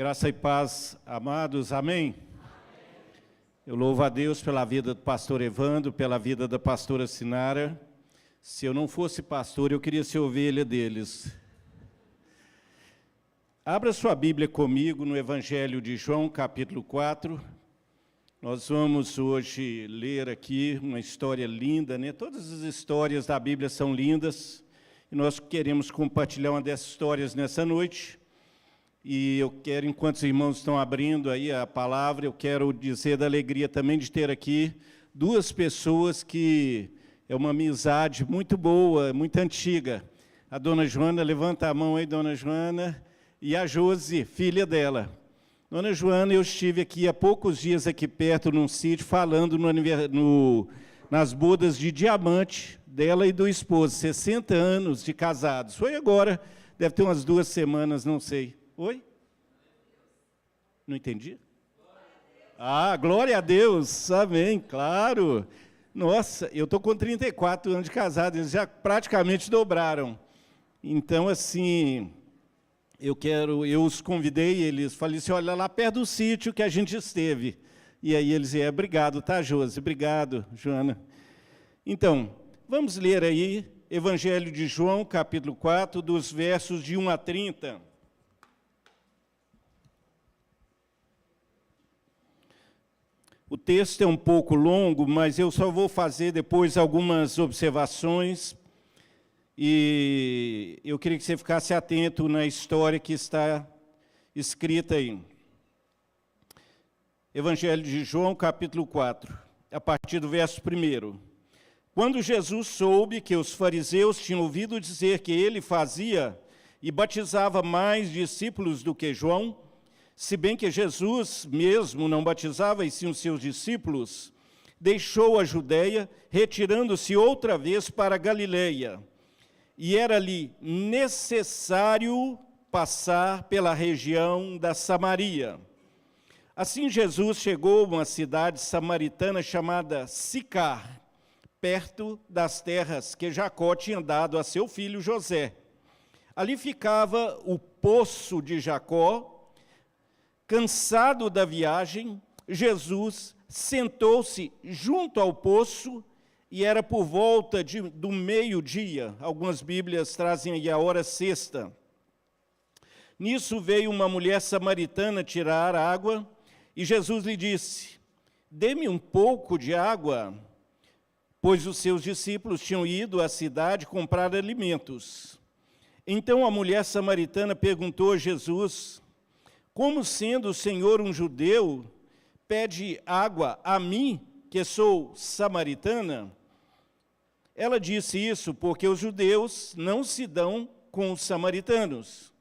Graça e paz, amados, amém? Eu louvo a Deus pela vida do pastor Evandro, pela vida da pastora Sinara. Se eu não fosse pastor, eu queria ser ovelha deles. Abra sua Bíblia comigo no Evangelho de João, capítulo 4. Nós vamos hoje ler aqui uma história linda, né? Todas as histórias da Bíblia são lindas, e nós queremos compartilhar uma dessas histórias nessa noite. E eu quero, enquanto os irmãos estão abrindo aí a palavra, eu quero dizer da alegria também de ter aqui duas pessoas que é uma amizade muito boa, muito antiga. A dona Joana, levanta a mão aí, dona Joana, e a Josi, filha dela. Dona Joana, eu estive aqui há poucos dias aqui perto, num sítio, falando nas bodas de diamante dela e do esposo, 60 anos de casados. Foi agora, deve ter umas 2 semanas, não sei. Oi? Não entendi? Glória a Deus, amém, claro. Nossa, eu estou com 34 anos de casado, eles já praticamente dobraram. Então, assim, eu os convidei, eles falei assim, olha, lá perto do sítio que a gente esteve. E aí eles disseram, obrigado, tá, Josi? Obrigado, Joana. Então, vamos ler aí, Evangelho de João, capítulo 4, dos versos de 1 a 30. O texto é um pouco longo, mas eu só vou fazer depois algumas observações. E eu queria que você ficasse atento na história que está escrita aí. Evangelho de João, capítulo 4, a partir do verso 1. Quando Jesus soube que os fariseus tinham ouvido dizer que ele fazia e batizava mais discípulos do que João, se bem que Jesus mesmo não batizava, e sim os seus discípulos, deixou a Judéia, retirando-se outra vez para a Galileia. E era-lhe necessário passar pela região da Samaria. Assim Jesus chegou a uma cidade samaritana chamada Sicar, perto das terras que Jacó tinha dado a seu filho José. Ali ficava o poço de Jacó. Cansado da viagem, Jesus sentou-se junto ao poço e era por volta do meio-dia. Algumas Bíblias trazem aí a hora sexta. Nisso veio uma mulher samaritana tirar água e Jesus lhe disse, dê-me um pouco de água, pois os seus discípulos tinham ido à cidade comprar alimentos. Então a mulher samaritana perguntou a Jesus, como sendo o Senhor um judeu, pede água a mim, que sou samaritana? Ela disse isso porque os judeus não se dão com os samaritanos.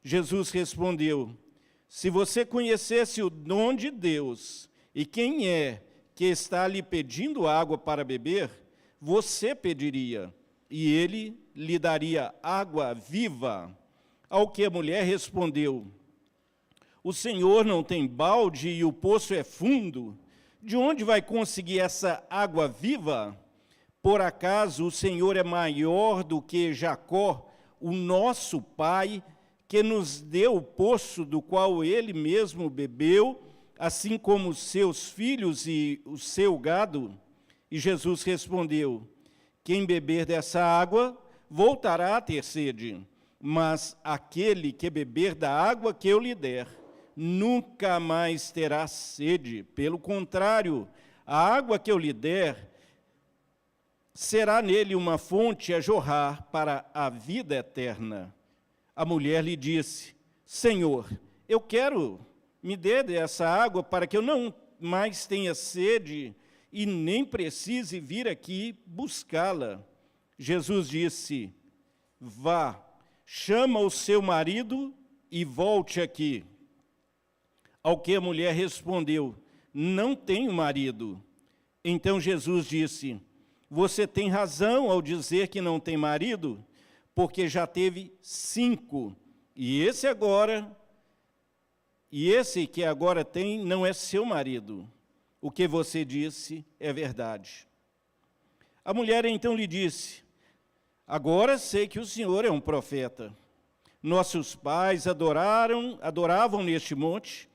Jesus respondeu, se você conhecesse o dom de Deus e quem é que está lhe pedindo água para beber, você pediria, e ele lhe daria água viva. Ao que a mulher respondeu, o Senhor não tem balde e o poço é fundo. De onde vai conseguir essa água viva? Por acaso o Senhor é maior do que Jacó, o nosso pai, que nos deu o poço do qual ele mesmo bebeu, assim como os seus filhos e o seu gado? E Jesus respondeu, quem beber dessa água voltará a ter sede, mas aquele que beber da água que eu lhe der, nunca mais terá sede. Pelo contrário, a água que eu lhe der será nele uma fonte a jorrar para a vida eterna. A mulher lhe disse, Senhor, eu quero, me dê dessa água para que eu não mais tenha sede e nem precise vir aqui buscá-la. Jesus disse, vá, chama o seu marido e volte aqui. Ao que a mulher respondeu, não tenho marido. Então Jesus disse, você tem razão ao dizer que não tem marido, porque já teve 5, e esse que agora tem não é seu marido. O que você disse é verdade. A mulher então lhe disse, agora sei que o Senhor é um profeta. Nossos pais adoravam neste monte,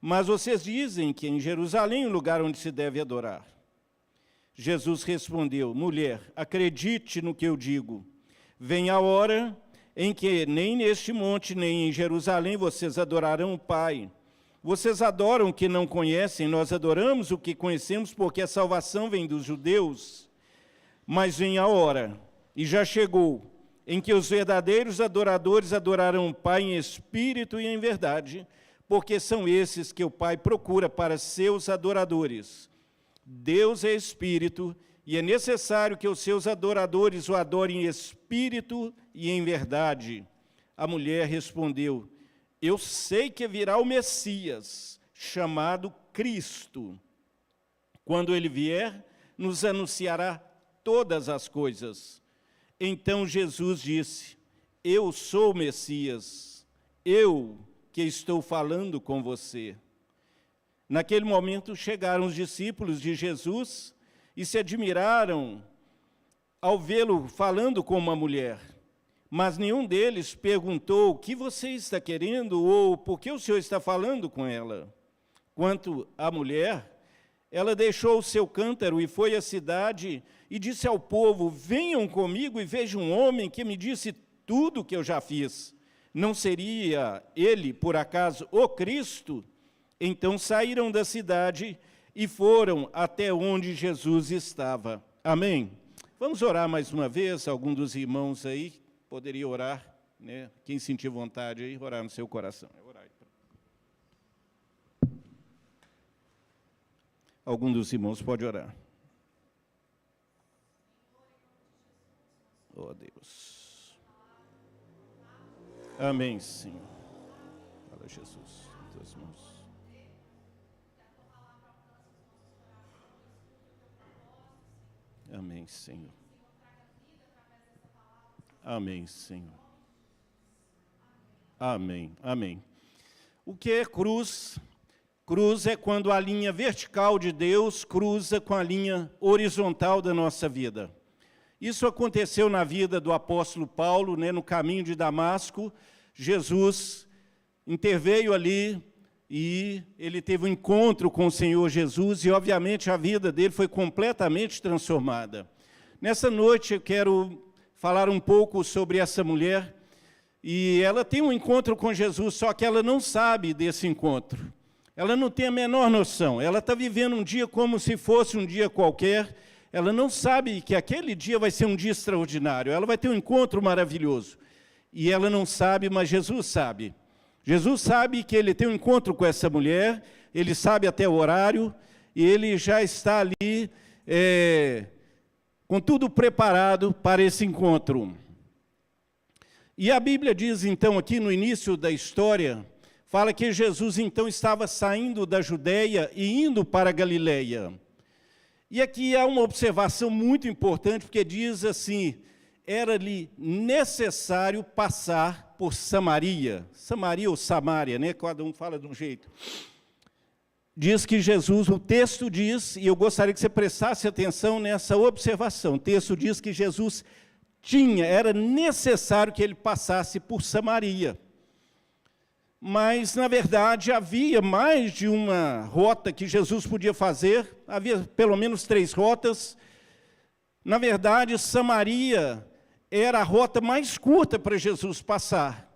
mas vocês dizem que em Jerusalém é o lugar onde se deve adorar. Jesus respondeu: mulher, acredite no que eu digo. Vem a hora em que nem neste monte, nem em Jerusalém vocês adorarão o Pai. Vocês adoram o que não conhecem, nós adoramos o que conhecemos, porque a salvação vem dos judeus. Mas vem a hora, e já chegou, em que os verdadeiros adoradores adorarão o Pai em espírito e em verdade, porque são esses que o Pai procura para seus adoradores. Deus é espírito, e é necessário que os seus adoradores o adorem em espírito e em verdade. A mulher respondeu: eu sei que virá o Messias, chamado Cristo. Quando ele vier, nos anunciará todas as coisas. Então Jesus disse: eu sou o Messias, eu que estou falando com você. Naquele momento chegaram os discípulos de Jesus e se admiraram ao vê-lo falando com uma mulher. Mas nenhum deles perguntou: o que você está querendo ou por que o Senhor está falando com ela? Quanto à mulher, ela deixou o seu cântaro e foi à cidade e disse ao povo: venham comigo e vejam um homem que me disse tudo o que eu já fiz. Não seria ele, por acaso, o Cristo? Então saíram da cidade e foram até onde Jesus estava. Amém? Vamos orar mais uma vez. Algum dos irmãos aí poderia orar, né? Quem sentir vontade aí, orar no seu coração. Algum dos irmãos pode orar. Oh, Deus. Amém, Senhor. Fala, Jesus, em tuas mãos. Amém, Senhor. Amém, Senhor. Amém, amém. O que é cruz? Cruz é quando a linha vertical de Deus cruza com a linha horizontal da nossa vida. Isso aconteceu na vida do apóstolo Paulo, né, no caminho de Damasco. Jesus interveio ali e ele teve um encontro com o Senhor Jesus e, obviamente, a vida dele foi completamente transformada. Nessa noite eu quero falar um pouco sobre essa mulher, e ela tem um encontro com Jesus, só que ela não sabe desse encontro. Ela não tem a menor noção, ela está vivendo um dia como se fosse um dia qualquer, ela não sabe que aquele dia vai ser um dia extraordinário, ela vai ter um encontro maravilhoso. E ela não sabe, mas Jesus sabe. Jesus sabe que ele tem um encontro com essa mulher, ele sabe até o horário, e ele já está ali com tudo preparado para esse encontro. E a Bíblia diz, então, aqui no início da história, fala que Jesus, então, estava saindo da Judeia e indo para a Galileia. E aqui há uma observação muito importante, porque diz assim: era-lhe necessário passar por Samaria. Samaria ou Samária, né? Cada um fala de um jeito. Diz que Jesus, o texto diz, e eu gostaria que você prestasse atenção nessa observação, o texto diz que Jesus era necessário que ele passasse por Samaria. Mas, na verdade, havia mais de uma rota que Jesus podia fazer, havia pelo menos 3 rotas. Na verdade, Samaria era a rota mais curta para Jesus passar.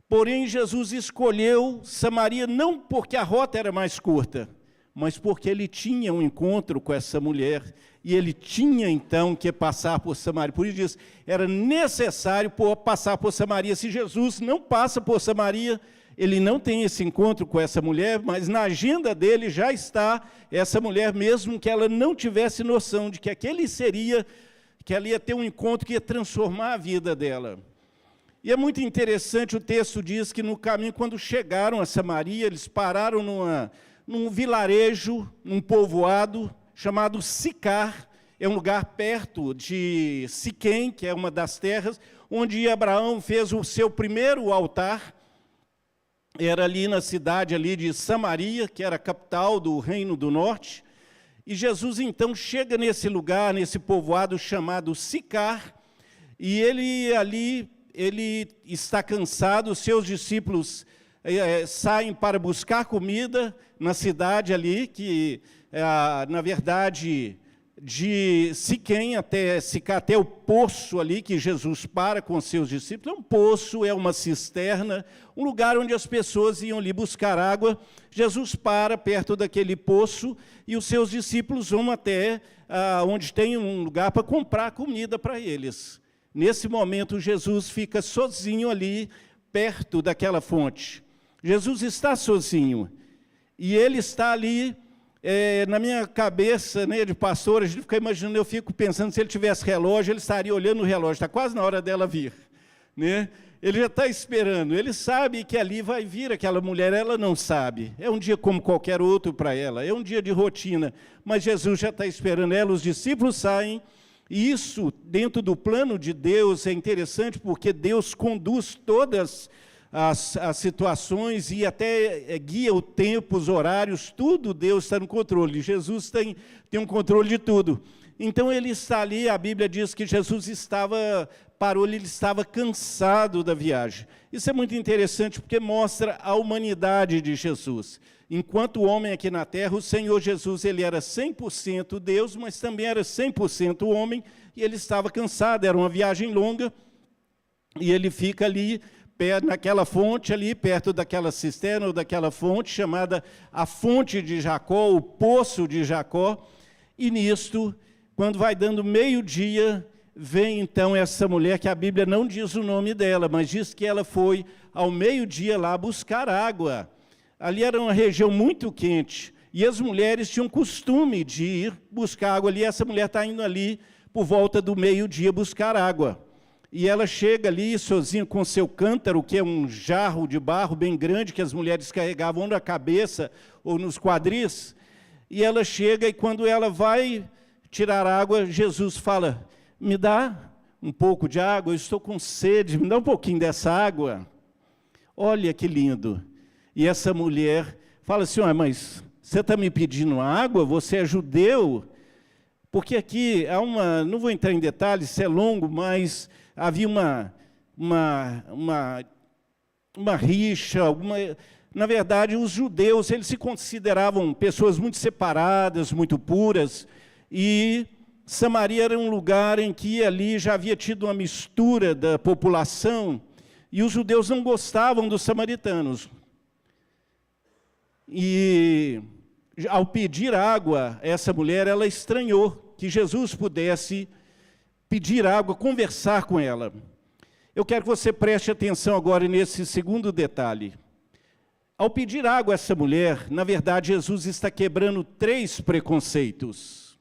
Porém, Jesus escolheu Samaria não porque a rota era mais curta, mas porque ele tinha um encontro com essa mulher, e ele tinha, então, que passar por Samaria. Por isso diz, era necessário passar por Samaria. Se Jesus não passa por Samaria, ele não tem esse encontro com essa mulher, mas na agenda dele já está essa mulher, mesmo que ela não tivesse noção de que que ela ia ter um encontro que ia transformar a vida dela. E é muito interessante, o texto diz que no caminho, quando chegaram a Samaria, eles pararam num vilarejo, num povoado, chamado Sicar. É um lugar perto de Siquém, que é uma das terras, onde Abraão fez o seu primeiro altar. Era ali na cidade ali de Samaria, que era a capital do Reino do Norte. E Jesus, então, chega nesse lugar, nesse povoado chamado Sicar, e ele ali ele está cansado, os seus discípulos saem para buscar comida na cidade ali, que, na verdade, de Siquém até o poço ali, que Jesus para com os seus discípulos. É um poço, é uma cisterna, um lugar onde as pessoas iam ali buscar água. Jesus para perto daquele poço e os seus discípulos vão até onde tem um lugar para comprar comida para eles. Nesse momento, Jesus fica sozinho ali, perto daquela fonte. Jesus está sozinho, e ele está ali, na minha cabeça, né, de pastor, a gente fica imaginando, eu fico pensando, se ele tivesse relógio, ele estaria olhando o relógio, está quase na hora dela vir, né? Ele já está esperando, ele sabe que ali vai vir aquela mulher, ela não sabe, é um dia como qualquer outro para ela, é um dia de rotina, mas Jesus já está esperando ela, os discípulos saem, e isso, dentro do plano de Deus, é interessante, porque Deus conduz todas as situações e até guia o tempo, os horários, tudo Deus está no controle. Jesus tem um controle de tudo. Então ele está ali, a Bíblia diz que Jesus parou, ele estava cansado da viagem. Isso é muito interessante porque mostra a humanidade de Jesus. Enquanto homem aqui na terra, o Senhor Jesus, ele era 100% Deus, mas também era 100% homem, e ele estava cansado, era uma viagem longa, e ele fica ali, naquela fonte ali, perto daquela cisterna ou daquela fonte, chamada a fonte de Jacó, o poço de Jacó, e nisto, quando vai dando meio-dia, vem então essa mulher, que a Bíblia não diz o nome dela, mas diz que ela foi ao meio-dia lá buscar água. Ali era uma região muito quente, e as mulheres tinham costume de ir buscar água ali, essa mulher está indo ali por volta do meio-dia buscar água. E ela chega ali sozinha com seu cântaro, que é um jarro de barro bem grande, que as mulheres carregavam ou na cabeça ou nos quadris. E ela chega e quando ela vai tirar água, Jesus fala, me dá um pouco de água, eu estou com sede, me dá um pouquinho dessa água. Olha que lindo. E essa mulher fala assim, mas você está me pedindo água? Você é judeu? Porque aqui há não vou entrar em detalhes, isso é longo, mas havia uma rixa, na verdade, os judeus, eles se consideravam pessoas muito separadas, muito puras, e Samaria era um lugar em que ali já havia tido uma mistura da população, e os judeus não gostavam dos samaritanos. E ao pedir água, essa mulher, ela estranhou que Jesus pudesse pedir água, conversar com ela. Eu quero que você preste atenção agora nesse segundo detalhe. Ao pedir água a essa mulher, na verdade, Jesus está quebrando 3 preconceitos.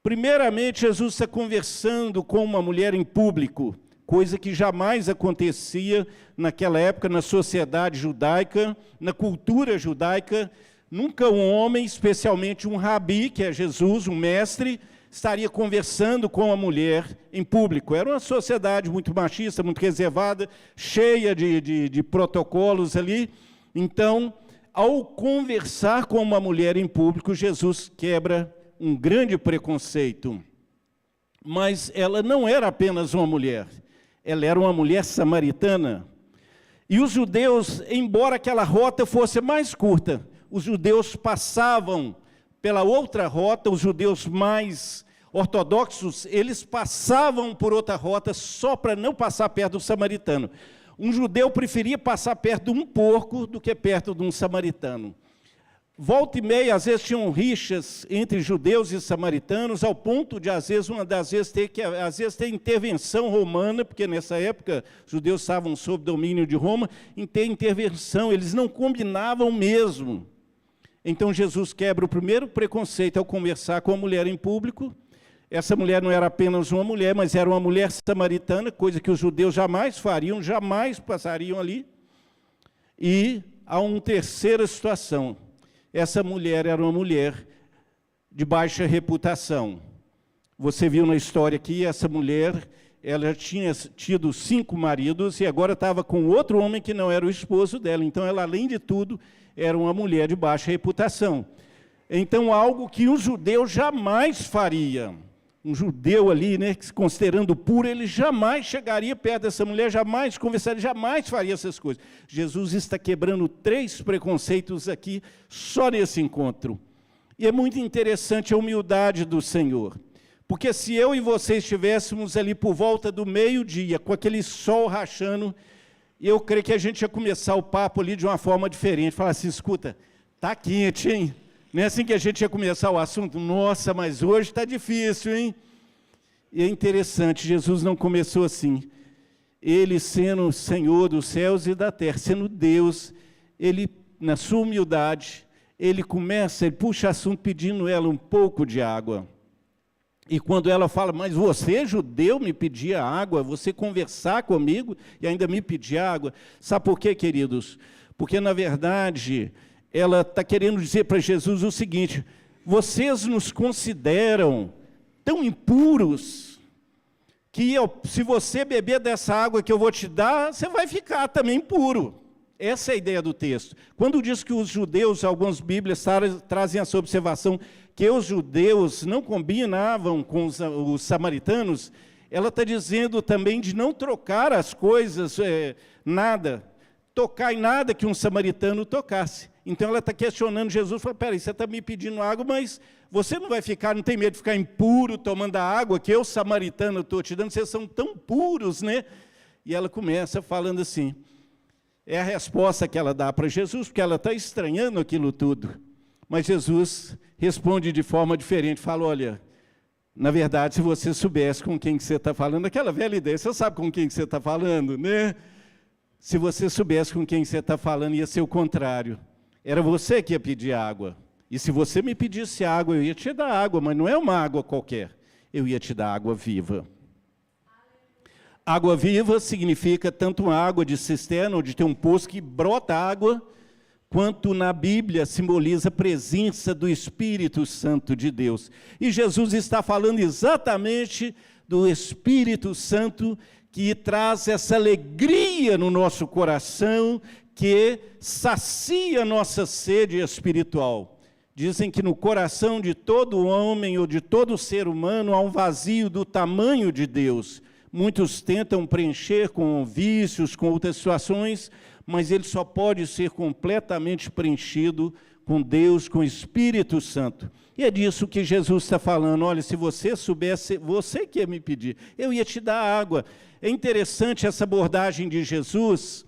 Primeiramente, Jesus está conversando com uma mulher em público, coisa que jamais acontecia naquela época na sociedade judaica, na cultura judaica. Nunca um homem, especialmente um rabi, que é Jesus, um mestre, estaria conversando com a mulher em público. Era uma sociedade muito machista, muito reservada, cheia de protocolos ali. Então, ao conversar com uma mulher em público, Jesus quebra um grande preconceito. Mas ela não era apenas uma mulher, ela era uma mulher samaritana. E os judeus, embora aquela rota fosse mais curta, os judeus passavam pela outra rota, os judeus mais ortodoxos, eles passavam por outra rota só para não passar perto do samaritano. Um judeu preferia passar perto de um porco do que perto de um samaritano. Volta e meia, às vezes tinham rixas entre judeus e samaritanos, ao ponto de, às vezes, ter intervenção romana, porque nessa época os judeus estavam sob domínio de Roma, em ter intervenção, eles não combinavam mesmo. Então Jesus quebra o primeiro preconceito ao conversar com a mulher em público. Essa mulher não era apenas uma mulher, mas era uma mulher samaritana, coisa que os judeus jamais fariam, jamais passariam ali. E há uma terceira situação. Essa mulher era uma mulher de baixa reputação. Você viu na história aqui, essa mulher, ela tinha tido 5 maridos e agora estava com outro homem que não era o esposo dela. Então ela, além de tudo, era uma mulher de baixa reputação. Então, algo que um judeu jamais faria. um judeu ali, né, se considerando puro, ele jamais chegaria perto dessa mulher, jamais conversaria, jamais faria essas coisas. Jesus está quebrando 3 preconceitos aqui, só nesse encontro. E é muito interessante a humildade do Senhor. Porque se eu e você estivéssemos ali por volta do meio-dia, com aquele sol rachando, eu creio que a gente ia começar o papo ali de uma forma diferente. Falar assim, escuta, tá quente, hein? Não é assim que a gente ia começar o assunto? Nossa, mas hoje está difícil, hein? E é interessante, Jesus não começou assim. Ele sendo Senhor dos céus e da terra, sendo Deus, ele, na sua humildade, ele puxa assunto pedindo ela um pouco de água. E quando ela fala, mas você, judeu, me pedia água, você conversar comigo e ainda me pedir água. Sabe por quê, queridos? Porque, na verdade, ela está querendo dizer para Jesus o seguinte, vocês nos consideram tão impuros, que se você beber dessa água que eu vou te dar, você vai ficar também impuro. Essa é a ideia do texto. Quando diz que os judeus, algumas Bíblias trazem essa observação, que os judeus não combinavam com os samaritanos, ela está dizendo também de não trocar as coisas, nada, tocar em nada que um samaritano tocasse. Então ela está questionando Jesus, fala, peraí, você está me pedindo água, mas você não vai ficar, não tem medo de ficar impuro tomando a água que eu, samaritano, estou te dando, vocês são tão puros, né? E ela começa falando assim, é a resposta que ela dá para Jesus, porque ela está estranhando aquilo tudo. Mas Jesus responde de forma diferente, fala, olha, na verdade, se você soubesse com quem que você está falando, aquela velha ideia, você sabe com quem que você está falando, né? Se você soubesse com quem você está falando, ia ser o contrário. Era você que ia pedir água. E se você me pedisse água, eu ia te dar água, mas não é uma água qualquer. Eu ia te dar água viva. Água viva significa tanto uma água de cisterna, ou de ter um poço que brota água, quanto na Bíblia simboliza a presença do Espírito Santo de Deus. E Jesus está falando exatamente do Espírito Santo que traz essa alegria no nosso coração, que sacia a nossa sede espiritual. Dizem que no coração de todo homem ou de todo ser humano há um vazio do tamanho de Deus. Muitos tentam preencher com vícios, com outras situações, mas ele só pode ser completamente preenchido com Deus, com o Espírito Santo. E é disso que Jesus está falando, olha, se você soubesse, você que ia me pedir, eu ia te dar água. É interessante essa abordagem de Jesus,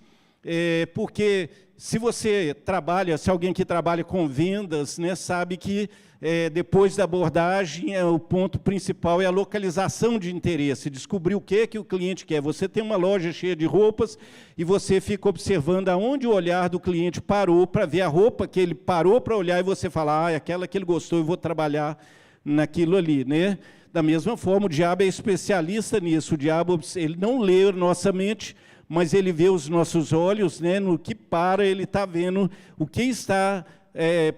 porque se você trabalha, se alguém que trabalha com vendas, né, sabe que depois da abordagem, o ponto principal é a localização de interesse, descobrir o que o cliente quer. Você tem uma loja cheia de roupas e você fica observando aonde o olhar do cliente parou para ver a roupa que ele parou para olhar e você fala, é aquela que ele gostou, eu vou trabalhar naquilo ali, né? Da mesma forma, o diabo é especialista nisso. O diabo, ele não lê nossa mente, mas ele vê os nossos olhos, né? No que para, ele está vendo o que está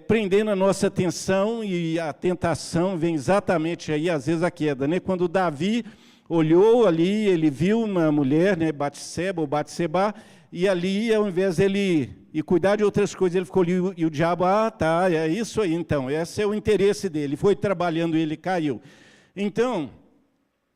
prendendo a nossa atenção, e a tentação vem exatamente aí, às vezes, a queda, né? Quando Davi olhou ali, ele viu uma mulher, né, Batseba ou Batseba, e ali, ao invés dele ir cuidar de outras coisas, ele ficou ali, e o diabo, tá, é isso aí, então, esse é o interesse dele, foi trabalhando e ele caiu. Então,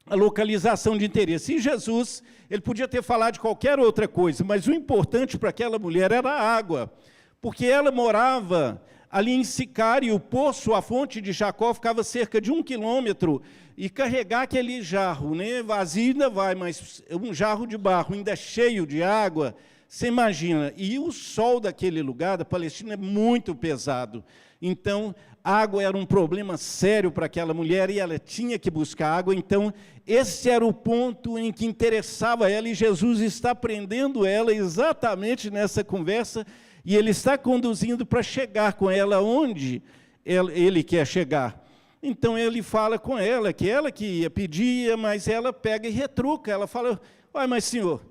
a localização de interesse. E Jesus, ele podia ter falado de qualquer outra coisa, mas o importante para aquela mulher era a água, porque ela morava ali em Sicar, e o poço, a fonte de Jacó, ficava cerca de 1 quilômetro, e carregar aquele jarro, né, vazio ainda vai, mas um jarro de barro ainda cheio de água, você imagina, e o sol daquele lugar, da Palestina, é muito pesado. Então, água era um problema sério para aquela mulher, e ela tinha que buscar água. Então, esse era o ponto em que interessava ela, e Jesus está prendendo ela exatamente nessa conversa, e ele está conduzindo para chegar com ela onde ele quer chegar. Então, ele fala com ela que ia pedir, mas ela pega e retruca. Ela fala, mas senhor,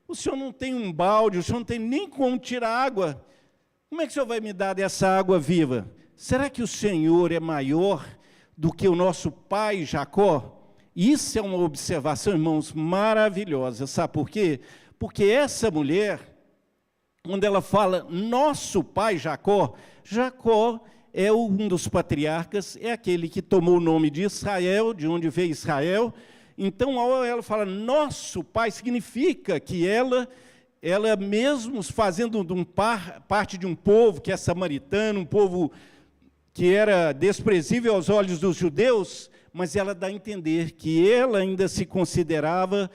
o senhor não tem um balde, o senhor não tem nem como tirar água. Como é que o senhor vai me dar dessa água viva? Será que o Senhor é maior do que o nosso pai Jacó? Isso é uma observação, irmãos, maravilhosa. Sabe por quê? Porque essa mulher, quando ela fala nosso pai Jacó, Jacó é um dos patriarcas, é aquele que tomou o nome de Israel, de onde veio Israel. Então, ao ela fala, nosso pai, significa que ela mesmo fazendo parte de um povo que é samaritano, um povo que era desprezível aos olhos dos judeus, mas ela dá a entender que ela ainda se considerava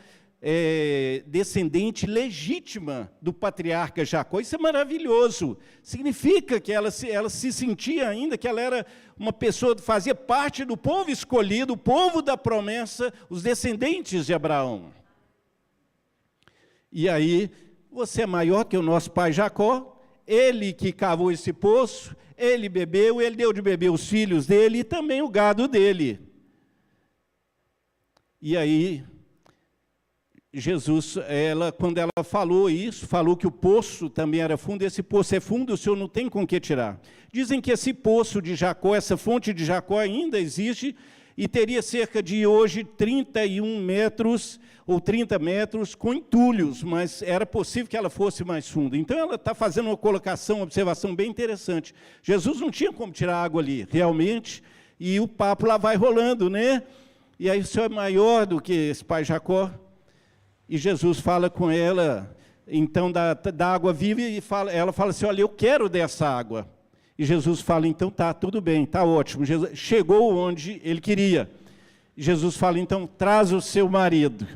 descendente legítima do patriarca Jacó. Isso é maravilhoso. Significa que ela se sentia ainda que ela era uma pessoa que fazia parte do povo escolhido, o povo da promessa, os descendentes de Abraão. E aí, você é maior que o nosso pai Jacó, ele que cavou esse poço, ele bebeu, ele deu de beber os filhos dele e também o gado dele. E aí, Jesus, quando ela falou isso, falou que o poço também era fundo, esse poço é fundo, o Senhor não tem com que tirar. Dizem que esse poço de Jacó, essa fonte de Jacó ainda existe e teria cerca de hoje 31 metros ou 30 metros com entulhos, mas era possível que ela fosse mais funda. Então ela está fazendo uma colocação, uma observação bem interessante. Jesus não tinha como tirar água ali, realmente, e o papo lá vai rolando, né? E aí o Senhor é maior do que esse pai Jacó. E Jesus fala com ela, então, da água viva, e ela fala assim, olha, eu quero dessa água. E Jesus fala, então tá, tudo bem, tá ótimo. Jesus chegou onde ele queria. E Jesus fala, então, traz o seu marido.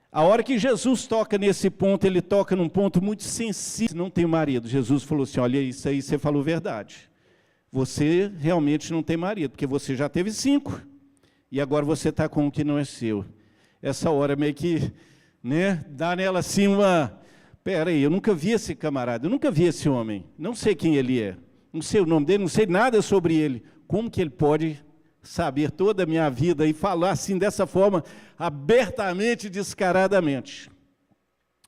A hora que Jesus toca nesse ponto, ele toca num ponto muito sensível. Não tem marido. Jesus falou assim, olha, isso aí você falou verdade. Você realmente não tem marido, porque você já teve 5. E agora você está com o que não é seu. Essa hora meio que, né, dá nela assim uma... Pera aí, eu nunca vi esse camarada, eu nunca vi esse homem, não sei quem ele é, não sei o nome dele, não sei nada sobre ele. Como que ele pode saber toda a minha vida e falar assim dessa forma, abertamente, descaradamente?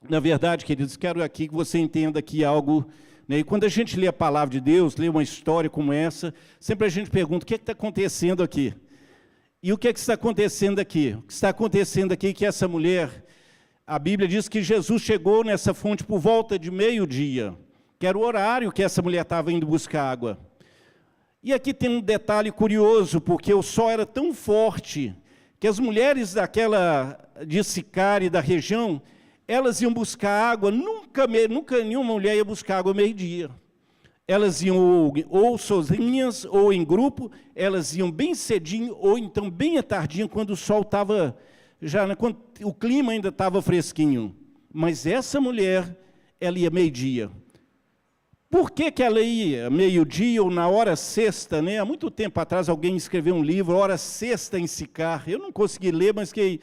Na verdade, queridos, quero aqui que você entenda aqui algo, né? E quando a gente lê a palavra de Deus, lê uma história como essa, sempre a gente pergunta, o que está acontecendo aqui? E o que é que está acontecendo aqui? O que está acontecendo aqui é que essa mulher, a Bíblia diz que Jesus chegou nessa fonte por volta de meio-dia, que era o horário que essa mulher estava indo buscar água. E aqui tem um detalhe curioso, porque o sol era tão forte, que as mulheres de Sicar e da região, elas iam buscar água, nunca nenhuma mulher ia buscar água ao meio-dia. Elas iam ou sozinhas, ou em grupo, elas iam bem cedinho, ou então bem à tardinha, quando o sol estava, quando o clima ainda estava fresquinho. Mas essa mulher, ela ia meio-dia. Por que ela ia meio-dia ou na hora sexta, né? Há muito tempo atrás alguém escreveu um livro, Hora Sexta em Sicar. Eu não consegui ler, mas fiquei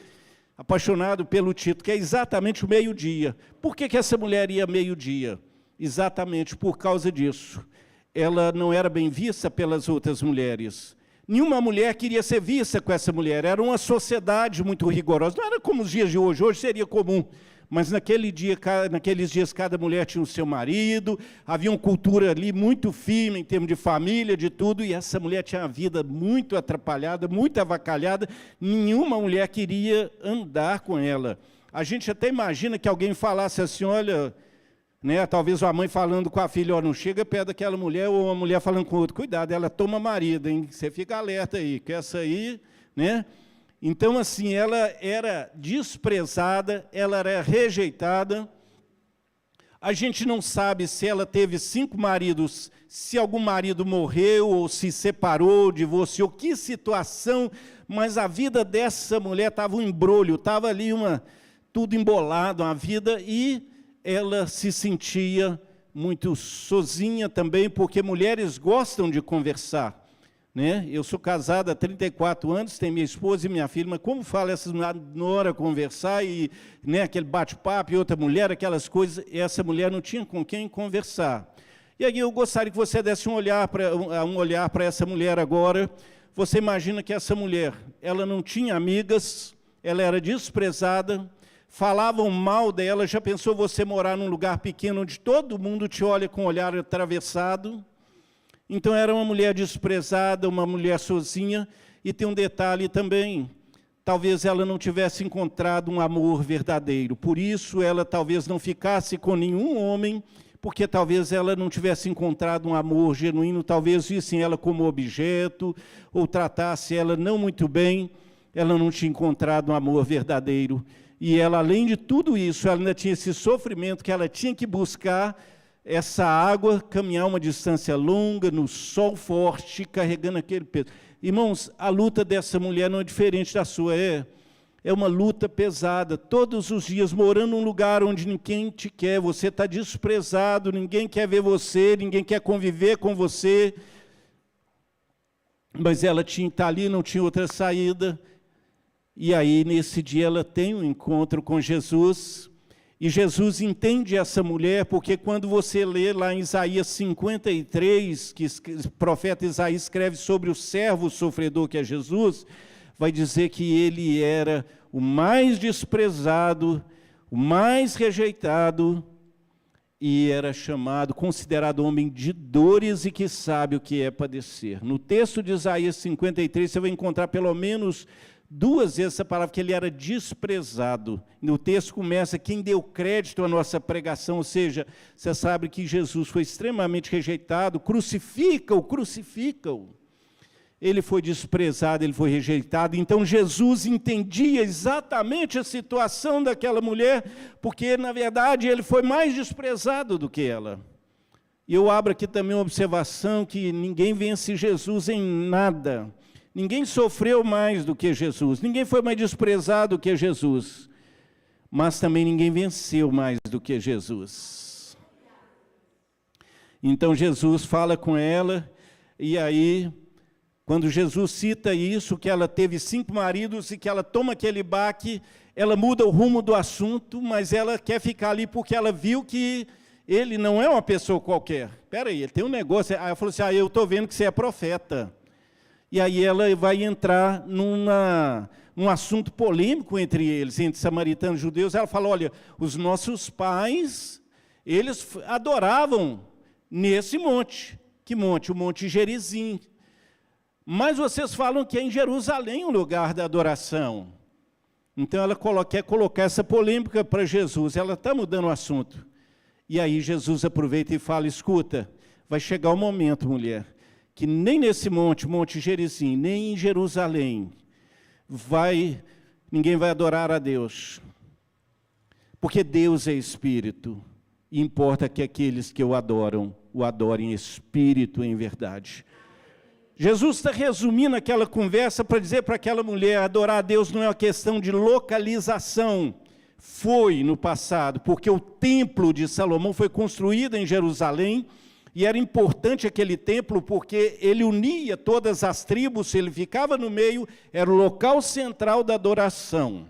apaixonado pelo título, que é exatamente o meio-dia. Por que essa mulher ia meio-dia? Exatamente por causa disso. Ela não era bem vista pelas outras mulheres. Nenhuma mulher queria ser vista com essa mulher. Era uma sociedade muito rigorosa. Não era como os dias de hoje. Hoje seria comum. Mas naqueles dias, cada mulher tinha o seu marido. Havia uma cultura ali muito firme em termos de família, de tudo. E essa mulher tinha a vida muito atrapalhada, muito avacalhada. Nenhuma mulher queria andar com ela. A gente até imagina que alguém falasse assim, olha... Né, talvez a mãe falando com a filha, não chega perto daquela mulher, ou uma mulher falando com outra, cuidado, ela toma marido, hein? Você fica alerta aí, que essa aí, né? Então, assim, ela era desprezada, ela era rejeitada. A gente não sabe se ela teve 5 maridos, se algum marido morreu, ou se separou, divorciou, que situação, mas a vida dessa mulher estava um embrulho, estava ali tudo embolado, a vida, e ela se sentia muito sozinha também, porque mulheres gostam de conversar, né? Eu sou casado há 34 anos, tenho minha esposa e minha filha, mas como fala essas nora conversar, e, né, aquele bate-papo e outra mulher, aquelas coisas, essa mulher não tinha com quem conversar. E aí eu gostaria que você desse um olhar para essa mulher agora. Você imagina que essa mulher, ela não tinha amigas, ela era desprezada, falavam mal dela. Já pensou você morar num lugar pequeno onde todo mundo te olha com o olhar atravessado? Então era uma mulher desprezada, uma mulher sozinha. E tem um detalhe também, talvez ela não tivesse encontrado um amor verdadeiro. Por isso ela talvez não ficasse com nenhum homem, porque talvez ela não tivesse encontrado um amor genuíno, talvez vissem ela como objeto, ou tratasse ela não muito bem, ela não tinha encontrado um amor verdadeiro. E ela, além de tudo isso, ela ainda tinha esse sofrimento que ela tinha que buscar essa água, caminhar uma distância longa, no sol forte, carregando aquele peso. Irmãos, a luta dessa mulher não é diferente da sua, é uma luta pesada, todos os dias, morando num lugar onde ninguém te quer, você está desprezado, ninguém quer ver você, ninguém quer conviver com você, mas ela está ali, não tinha outra saída, e aí, nesse dia, ela tem um encontro com Jesus, e Jesus entende essa mulher, porque quando você lê lá em Isaías 53, que o profeta Isaías escreve sobre o servo sofredor que é Jesus, vai dizer que ele era o mais desprezado, o mais rejeitado, e era chamado, considerado homem de dores e que sabe o que é padecer. No texto de Isaías 53, você vai encontrar pelo menos 2 vezes essa palavra, que ele era desprezado. No texto começa, quem deu crédito à nossa pregação, ou seja, você sabe que Jesus foi extremamente rejeitado, crucifica-o, crucifica-o. Ele foi desprezado, ele foi rejeitado, então Jesus entendia exatamente a situação daquela mulher, porque, na verdade, ele foi mais desprezado do que ela. E eu abro aqui também uma observação, que ninguém vence Jesus em nada. Ninguém sofreu mais do que Jesus, ninguém foi mais desprezado do que Jesus, mas também ninguém venceu mais do que Jesus. Então Jesus fala com ela, e aí, quando Jesus cita isso, que ela teve 5 maridos e que ela toma aquele baque, ela muda o rumo do assunto, mas ela quer ficar ali porque ela viu que ele não é uma pessoa qualquer. Espera aí, ele tem um negócio. Aí ela falou assim, eu estou vendo que você é profeta. E aí ela vai entrar num assunto polêmico entre eles, entre samaritanos e judeus. Ela fala, olha, os nossos pais, eles adoravam nesse monte. Que monte? O Monte Gerizim. Mas vocês falam que é em Jerusalém o lugar da adoração. Então ela quer colocar essa polêmica para Jesus, ela está mudando o assunto. E aí Jesus aproveita e fala, escuta, vai chegar o momento, mulher, que nem nesse Monte Gerizim, nem em Jerusalém, ninguém vai adorar a Deus. Porque Deus é Espírito, e importa que aqueles que o adorem em Espírito e em verdade. Jesus está resumindo aquela conversa para dizer para aquela mulher, adorar a Deus não é uma questão de localização. Foi no passado, porque o templo de Salomão foi construído em Jerusalém, e era importante aquele templo porque ele unia todas as tribos, ele ficava no meio, era o local central da adoração.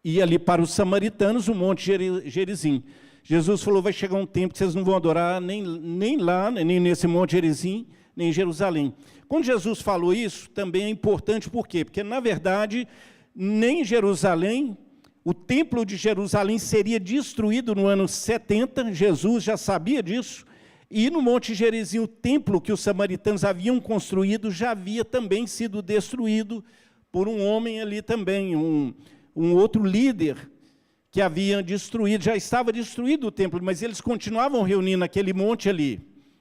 E ali para os samaritanos, o Monte Gerizim. Jesus falou, vai chegar um tempo que vocês não vão adorar nem lá, nem nesse Monte Gerizim, nem em Jerusalém. Quando Jesus falou isso, também é importante, por quê? Porque, na verdade, nem em Jerusalém, o templo de Jerusalém seria destruído no ano 70, Jesus já sabia disso, e no Monte Gerizim, o templo que os samaritanos haviam construído já havia também sido destruído por um homem ali também, um outro líder que havia destruído, já estava destruído o templo, mas eles continuavam reunindo naquele monte ali.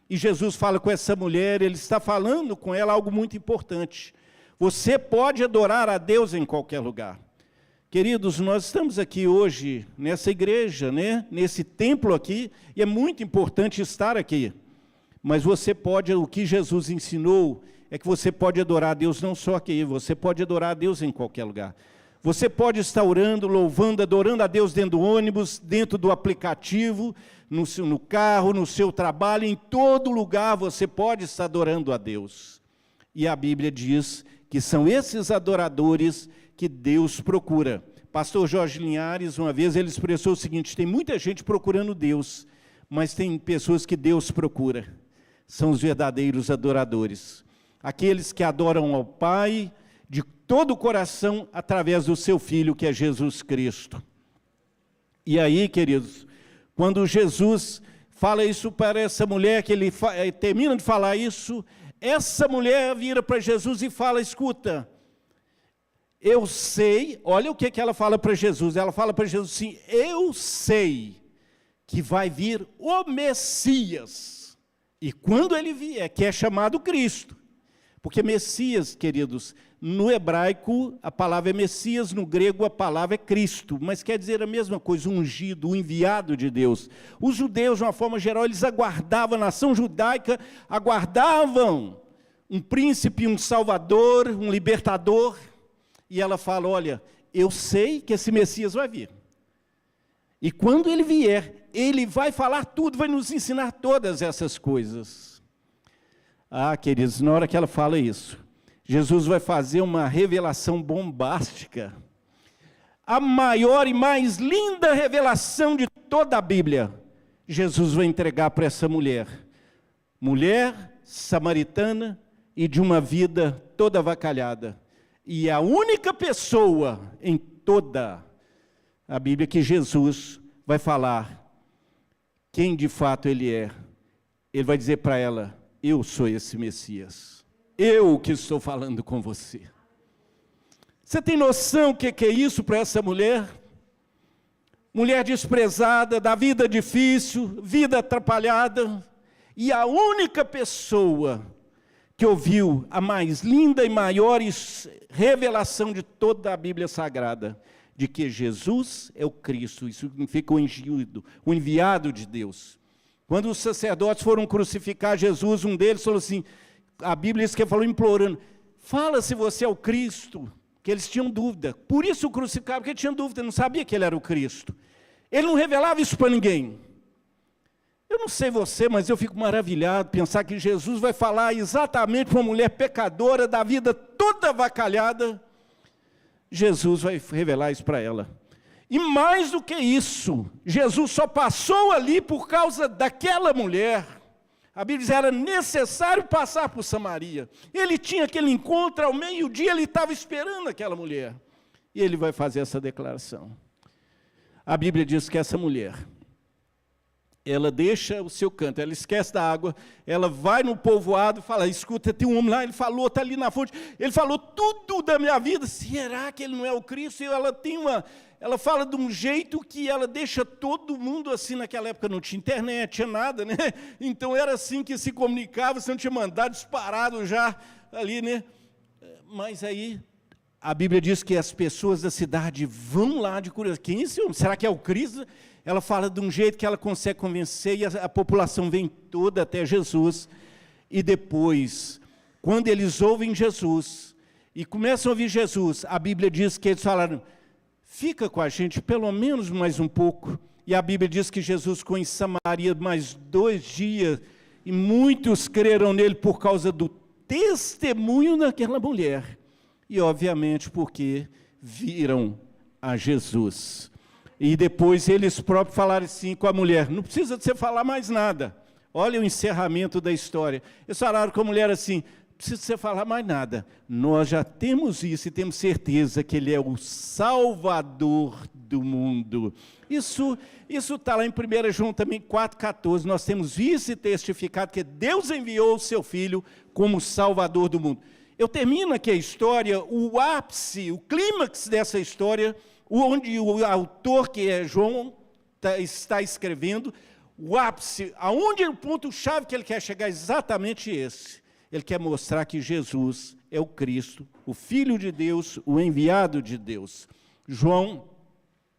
E Jesus fala com essa mulher, ele está falando com ela algo muito importante. Você pode adorar a Deus em qualquer lugar. Queridos, nós estamos aqui hoje, nessa igreja, né? Nesse templo aqui, e é muito importante estar aqui. Mas você pode, o que Jesus ensinou, é que você pode adorar a Deus não só aqui, você pode adorar a Deus em qualquer lugar. Você pode estar orando, louvando, adorando a Deus dentro do ônibus, dentro do aplicativo, no carro, no seu trabalho, em todo lugar você pode estar adorando a Deus. E a Bíblia diz que são esses adoradores que Deus procura. Pastor Jorge Linhares, uma vez, ele expressou o seguinte, tem muita gente procurando Deus, mas tem pessoas que Deus procura. São os verdadeiros adoradores. Aqueles que adoram ao Pai de todo o coração através do seu Filho, que é Jesus Cristo. E aí, queridos, quando Jesus fala isso para essa mulher, que ele termina de falar isso, essa mulher vira para Jesus e fala, escuta, eu sei, olha o que ela fala para Jesus, ela fala para Jesus assim, eu sei que vai vir o Messias. E quando ele vier, que é chamado Cristo. Porque Messias, queridos, no hebraico a palavra é Messias, no grego a palavra é Cristo, mas quer dizer a mesma coisa, ungido, o enviado de Deus. Os judeus, de uma forma geral, eles aguardavam, a nação judaica aguardavam um príncipe, um salvador, um libertador, e ela fala, olha, eu sei que esse Messias vai vir. E quando ele vier, ele vai falar tudo, vai nos ensinar todas essas coisas. Ah, queridos, na hora que ela fala isso, Jesus vai fazer uma revelação bombástica. A maior e mais linda revelação de toda a Bíblia, Jesus vai entregar para essa mulher. Mulher samaritana e de uma vida toda avacalhada. E a única pessoa em toda a Bíblia que Jesus vai falar quem de fato ele é. Ele vai dizer para ela, eu sou esse Messias. Eu que estou falando com você. Você tem noção o que é isso para essa mulher? Mulher desprezada, da vida difícil, vida atrapalhada. E a única pessoa que ouviu a mais linda e maior revelação de toda a Bíblia Sagrada, de que Jesus é o Cristo, isso significa o enviado de Deus. Quando os sacerdotes foram crucificar Jesus, um deles falou assim, a Bíblia diz que ele falou implorando, fala se você é o Cristo, que eles tinham dúvida. Por isso o crucificaram, porque tinham dúvida, não sabia que ele era o Cristo. Ele não revelava isso para ninguém. Eu não sei você, mas eu fico maravilhado pensar que Jesus vai falar exatamente para uma mulher pecadora, da vida toda avacalhada. Jesus vai revelar isso para ela. E mais do que isso, Jesus só passou ali por causa daquela mulher. A Bíblia diz que era necessário passar por Samaria. Ele tinha aquele encontro ao meio-dia, ele estava esperando aquela mulher. E ele vai fazer essa declaração. A Bíblia diz que essa mulher, ela deixa o seu canto, ela esquece da água, ela vai no povoado e fala, escuta, tem um homem lá, ele falou, está ali na fonte, ele falou tudo da minha vida, será que ele não é o Cristo? E ela fala de um jeito que ela deixa todo mundo assim, naquela época não tinha internet, tinha nada, né? Então era assim que se comunicava, você não tinha mandado disparado já ali, né? Mas aí a Bíblia diz que as pessoas da cidade vão lá de curiosidade, quem é esse homem? Será que é o Cristo? Ela fala de um jeito que ela consegue convencer e a população vem toda até Jesus. E depois, quando eles ouvem Jesus e começam a ouvir Jesus, a Bíblia diz que eles falaram, fica com a gente pelo menos mais um pouco. E a Bíblia diz que Jesus ficou em Samaria mais 2 dias e muitos creram nele por causa do testemunho daquela mulher. E obviamente porque viram a Jesus. E depois eles próprios falaram assim com a mulher, não precisa de você falar mais nada. Olha o encerramento da história. Eles falaram com a mulher assim, não precisa de você falar mais nada. Nós já temos isso e temos certeza que ele é o Salvador do mundo. Isso está lá em 1 João também 4,14. Nós temos visto e testificado que Deus enviou o seu Filho como Salvador do mundo. Eu termino aqui a história, o ápice, o clímax dessa história, onde o autor, que é João, está escrevendo, o ápice, aonde é o ponto-chave que ele quer chegar, é exatamente esse. Ele quer mostrar que Jesus é o Cristo, o Filho de Deus, o enviado de Deus. João,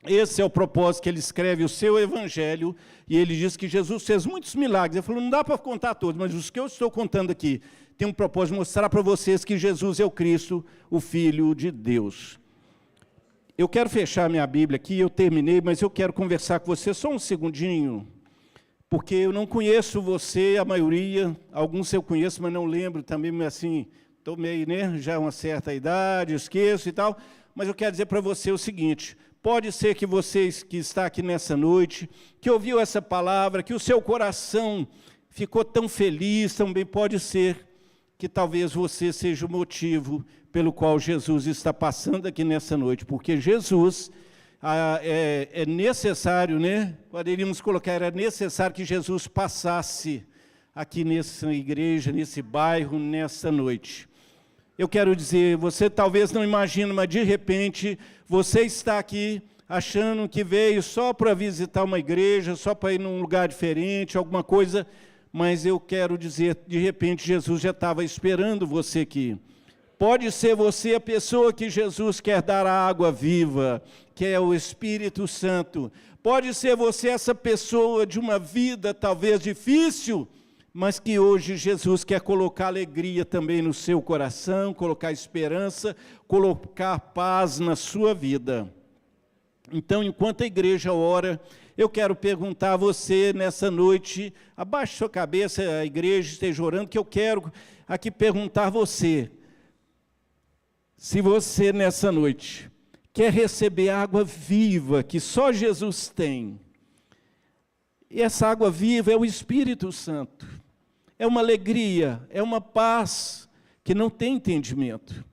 esse é o propósito que ele escreve o seu evangelho, e ele diz que Jesus fez muitos milagres. Ele falou, não dá para contar todos, mas os que eu estou contando aqui, tem um propósito de mostrar para vocês que Jesus é o Cristo, o Filho de Deus. Eu quero fechar minha Bíblia aqui, eu terminei, mas eu quero conversar com você só um segundinho, porque eu não conheço você, a maioria, alguns eu conheço, mas não lembro também, assim, estou meio, né, já uma certa idade, esqueço e tal, mas eu quero dizer para você o seguinte, pode ser que você que está aqui nessa noite, que ouviu essa palavra, que o seu coração ficou tão feliz, também pode ser que talvez você seja o motivo pelo qual Jesus está passando aqui nessa noite, porque Jesus, é necessário, né? Poderíamos colocar, era necessário que Jesus passasse aqui nessa igreja, nesse bairro, nessa noite. Eu quero dizer, você talvez não imagine, mas de repente, você está aqui, achando que veio só para visitar uma igreja, só para ir num lugar diferente, alguma coisa, mas eu quero dizer, de repente Jesus já estava esperando você aqui. Pode ser você a pessoa que Jesus quer dar a água viva, que é o Espírito Santo. Pode ser você essa pessoa de uma vida talvez difícil, mas que hoje Jesus quer colocar alegria também no seu coração, colocar esperança, colocar paz na sua vida. Então, enquanto a igreja ora, eu quero perguntar a você nessa noite, abaixe sua cabeça, a igreja esteja orando, que eu quero aqui perguntar a você, se você nessa noite quer receber água viva que só Jesus tem. E essa água viva é o Espírito Santo. É uma alegria, é uma paz que não tem entendimento.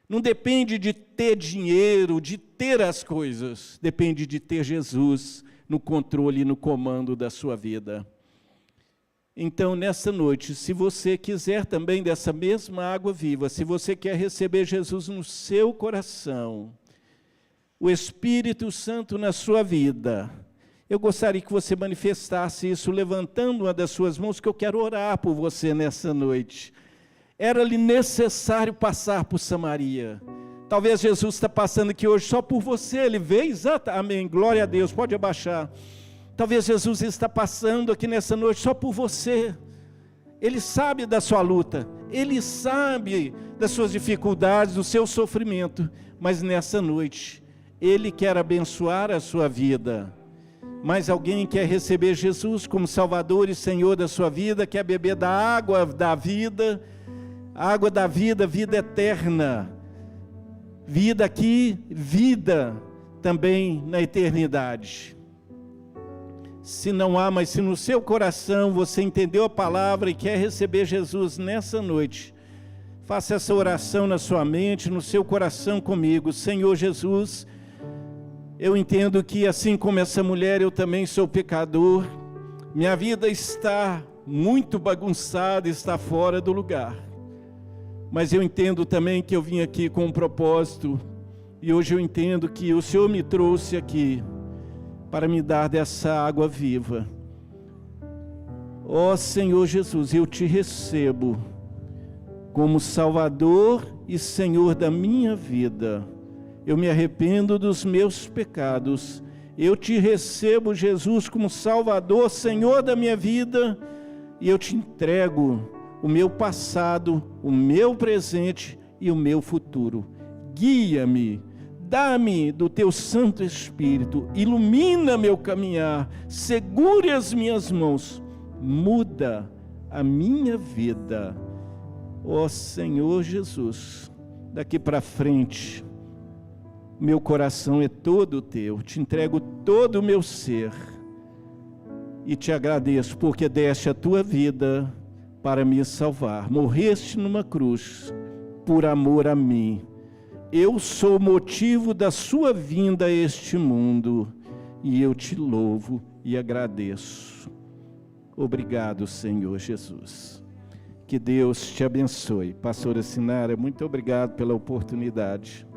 Não depende de ter dinheiro, de ter as coisas. Depende de ter Jesus no controle e no comando da sua vida. Então, nessa noite, se você quiser também dessa mesma água viva, se você quer receber Jesus no seu coração, o Espírito Santo na sua vida, eu gostaria que você manifestasse isso levantando uma das suas mãos, que eu quero orar por você nessa noite. Era-lhe necessário passar por Samaria. Talvez Jesus está passando aqui hoje só por você, ele veio, amém, glória a Deus, pode abaixar. Talvez Jesus está passando aqui nessa noite só por você. Ele sabe da sua luta, Ele sabe das suas dificuldades, do seu sofrimento, mas nessa noite, Ele quer abençoar a sua vida. Mas alguém quer receber Jesus como Salvador e Senhor da sua vida, quer beber da água da vida, água da vida, vida eterna. Vida aqui, vida também na eternidade. Se não há, mas se no seu coração você entendeu a palavra e quer receber Jesus nessa noite, faça essa oração na sua mente, no seu coração comigo. Senhor Jesus, eu entendo que assim como essa mulher, eu também sou pecador. Minha vida está muito bagunçada, está fora do lugar. Mas eu entendo também que eu vim aqui com um propósito, e hoje eu entendo que o Senhor me trouxe aqui para me dar dessa água viva. Ó Senhor Jesus, eu te recebo como Salvador e Senhor da minha vida. Eu me arrependo dos meus pecados. Eu te recebo, Jesus, como Salvador, Senhor da minha vida, e eu te entrego o meu passado, o meu presente e o meu futuro. Guia-me, dá-me do teu Santo Espírito, ilumina meu caminhar, segure as minhas mãos, muda a minha vida. Ó Senhor Jesus, daqui para frente, meu coração é todo teu, te entrego todo o meu ser e te agradeço porque deste a tua vida para me salvar, morreste numa cruz por amor a mim. Eu sou o motivo da sua vinda a este mundo e eu te louvo e agradeço. Obrigado, Senhor Jesus. Que Deus te abençoe. Pastora Sinara, muito obrigado pela oportunidade.